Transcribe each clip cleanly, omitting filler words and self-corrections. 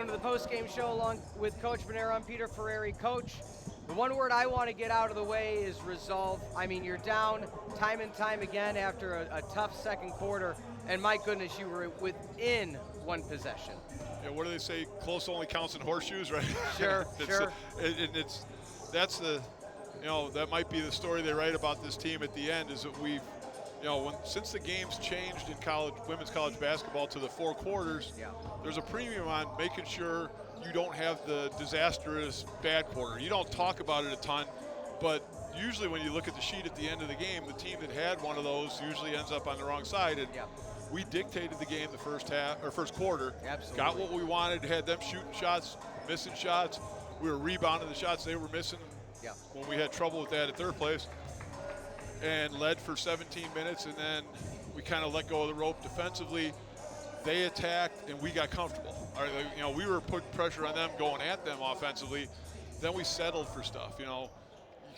Welcome to the post-game show along with Coach Bernero. I'm Peter Ferreri. Coach, the one word I want to get out of the way is resolve. I mean, you're down time and time again after a tough second quarter, and my goodness, you were within one possession. Yeah, what do they say? Close only counts in horseshoes, right? Sure, sure. That might be the story they write about this team at the end, is that since the game's changed in women's college basketball to the 4 quarters, there's a premium on making sure you don't have the disastrous bad quarter. You don't talk about it a ton, but usually when you look at the sheet at the end of the game, the team that had one of those usually ends up on the wrong side. And we dictated the game the first quarter. Absolutely. Got what we wanted, had them shooting shots, missing shots. We were rebounding the shots they were missing when we had trouble with that at third place. And led for 17 minutes, and then we kind of let go of the rope defensively. They attacked, and we got comfortable. We were putting pressure on them, going at them offensively. Then we settled for stuff. You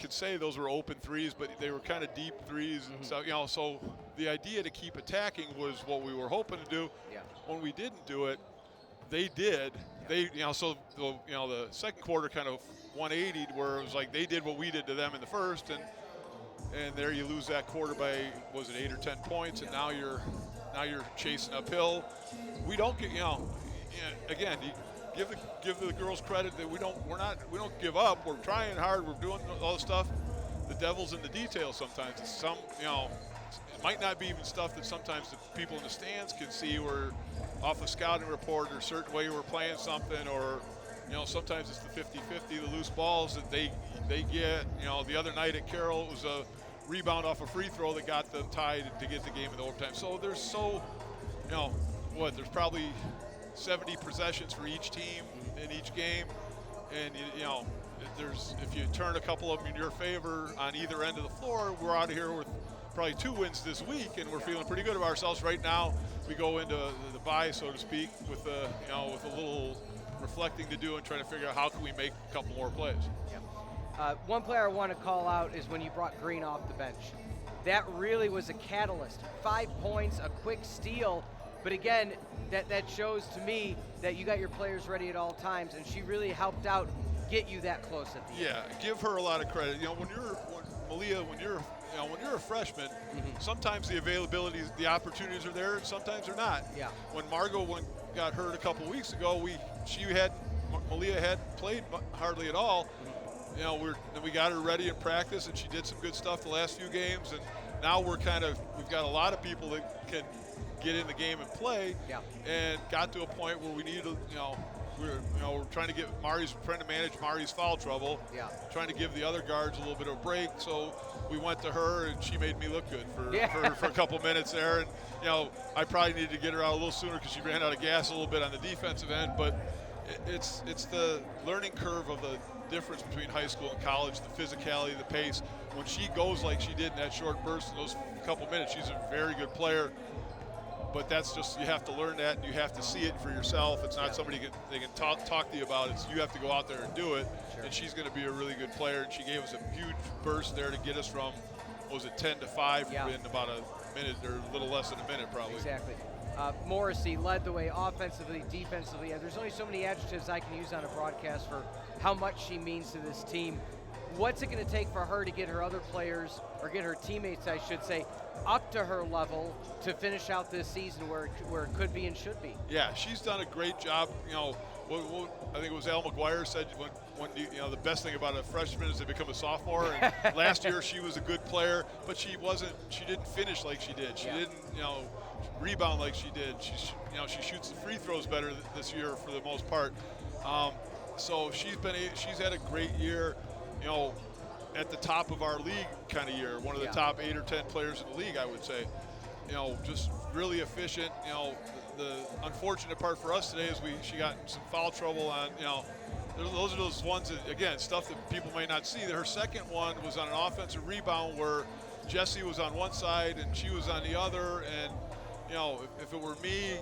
could say those were open threes, but they were kind of deep threes. And so, so the idea to keep attacking was what we were hoping to do. Yeah. When we didn't do it, they did. The second quarter kind of 180'd, where it was like they did what we did to them in the first, and there you lose that quarter by, was it 8 or 10 points, and now you're chasing uphill. We don't get, again, you give the girls credit that we don't give up. We're trying hard. We're doing all the stuff. The devil's in the details sometimes. It's it might not be even stuff that sometimes the people in the stands can see, or off a scouting report, or a certain way we're playing something, or sometimes it's the 50-50, the loose balls that they get. The other night at Carroll, it was a rebound off a free throw that got them tied to get the game in the overtime. So there's there's probably 70 possessions for each team in each game, and if you turn a couple of them in your favor on either end of the floor, we're out of here with probably 2 wins this week, and we're feeling pretty good about ourselves right now. We go into the bye, so to speak, with a little reflecting to do and trying to figure out how can we make a couple more plays. One player I want to call out is when you brought Green off the bench. That really was a catalyst. 5 points, a quick steal, but again, that shows to me that you got your players ready at all times, and she really helped out get you that close at the end. Yeah, give her a lot of credit. When you're a freshman, sometimes the availability, the opportunities are there, and sometimes they're not. Yeah. When Margot got hurt a couple weeks ago, Malia hadn't played hardly at all. We got her ready in practice, and she did some good stuff the last few games. And now we've got a lot of people that can get in the game and play. Yeah. And got to a point where we need to, we're trying to manage Mari's foul trouble. Yeah. Trying to give the other guards a little bit of a break. So we went to her, and she made me look good for a couple minutes there. And I probably needed to get her out a little sooner because she ran out of gas a little bit on the defensive end. But it's the learning curve of the difference between high school and college, the physicality, the pace. When she goes like she did in that short burst in those couple minutes, she's a very good player. But that's just, you have to learn that, and you have to see it for yourself. It's not somebody they can talk to you about. It's you have to go out there and do it. Sure. And she's going to be a really good player. And she gave us a huge burst there to get us from, 10 to 5 in about a minute, or a little less than a minute probably. Exactly. Morrissey led the way offensively, defensively, and there's only so many adjectives I can use on a broadcast for how much she means to this team. What's it going to take for her to get her other players, or get her teammates, I should say, up to her level to finish out this season where it could be and should be? Yeah, she's done a great job. I think it was Al McGuire said when the best thing about a freshman is they become a sophomore. And last year she was a good player, but she didn't finish like she did. She didn't rebound like she did. She shoots the free throws better this year for the most part. So she's had a great year. At the top of our league kind of year, one of the top 8 or 10 players in the league, I would say. Just really efficient. The unfortunate part for us today is she got in some foul trouble on, those are those ones that, again, stuff that people may not see. Her second one was on an offensive rebound where Jessie was on one side and she was on the other. And, if it were me,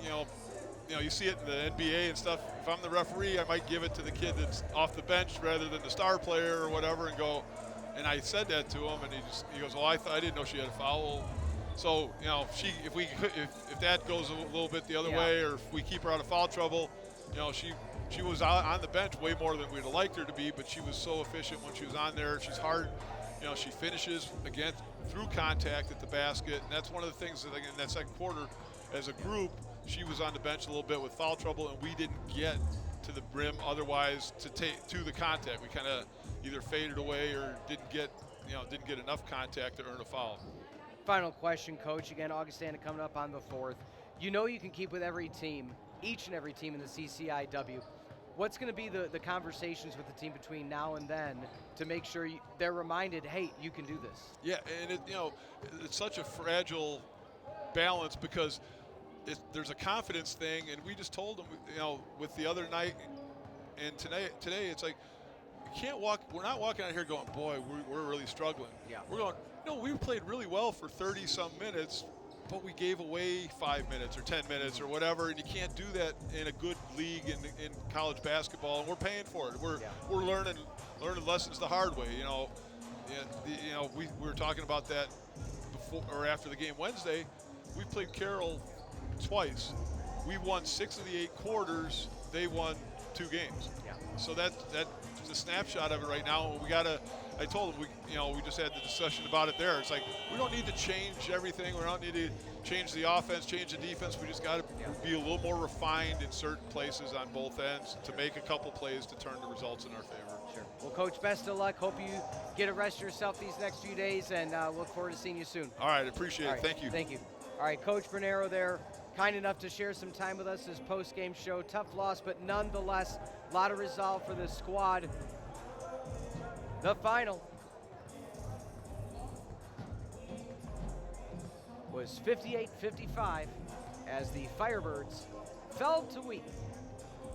you see it in the NBA and stuff. If I'm the referee, I might give it to the kid that's off the bench rather than the star player or whatever, and go. And I said that to him, and he goes, "Well, I didn't know she had a foul." So if that goes a little bit the other way, or if we keep her out of foul trouble, she she was out on the bench way more than we'd have liked her to be, but she was so efficient when she was on there. She's hard. She finishes again through contact at the basket, and that's one of the things that in that second quarter, as a group, she was on the bench a little bit with foul trouble, and we didn't get to the rim otherwise to the contact. We kind of either faded away or didn't get enough contact to earn a foul. Final question, Coach. Again, Augustana coming up on the 4th. You know you can keep with every team, each and every team in the CCIW. What's going to be the conversations with the team between now and then to make sure they're reminded, hey, you can do this? Yeah, and it's such a fragile balance because there's a confidence thing, and we just told them, with the other night and today it's like, we're not walking out here going, boy, we're really struggling. Yeah. We're going, no, we played really well for 30-some minutes, but we gave away 5 minutes or 10 minutes or whatever, and you can't do that in a good league in college basketball, and we're paying for it. We're learning lessons the hard way. We were talking about that before or after the game Wednesday. We played Carroll twice. We won 6 of the 8 quarters. They won 2 games. Yeah. So that's a snapshot of it right now. I told them we just had the discussion about it there. It's like we don't need to change everything. We don't need to change the offense, change the defense. We just got to be a little more refined in certain places on both ends to make a couple plays to turn the results in our favor. Sure. Well, Coach, best of luck. Hope you get to rest yourself these next few days, and look forward to seeing you soon. All right, appreciate it. Thank you. Thank you. All right, Coach Bernero there, kind enough to share some time with us, his post-game show. Tough loss, but nonetheless, a lot of resolve for this squad. The final was 58-55 as the Firebirds fell to weak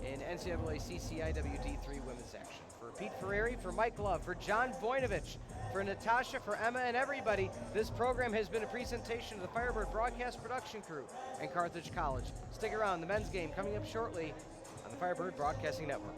in NCAA CCIW D3 women's action. For Pete Ferreri, for Mike Love, for John Voinovich, for Natasha, for Emma, and everybody, this program has been a presentation of the Firebird Broadcast Production Crew and Carthage College. Stick around, the men's game coming up shortly on the Firebird Broadcasting Network.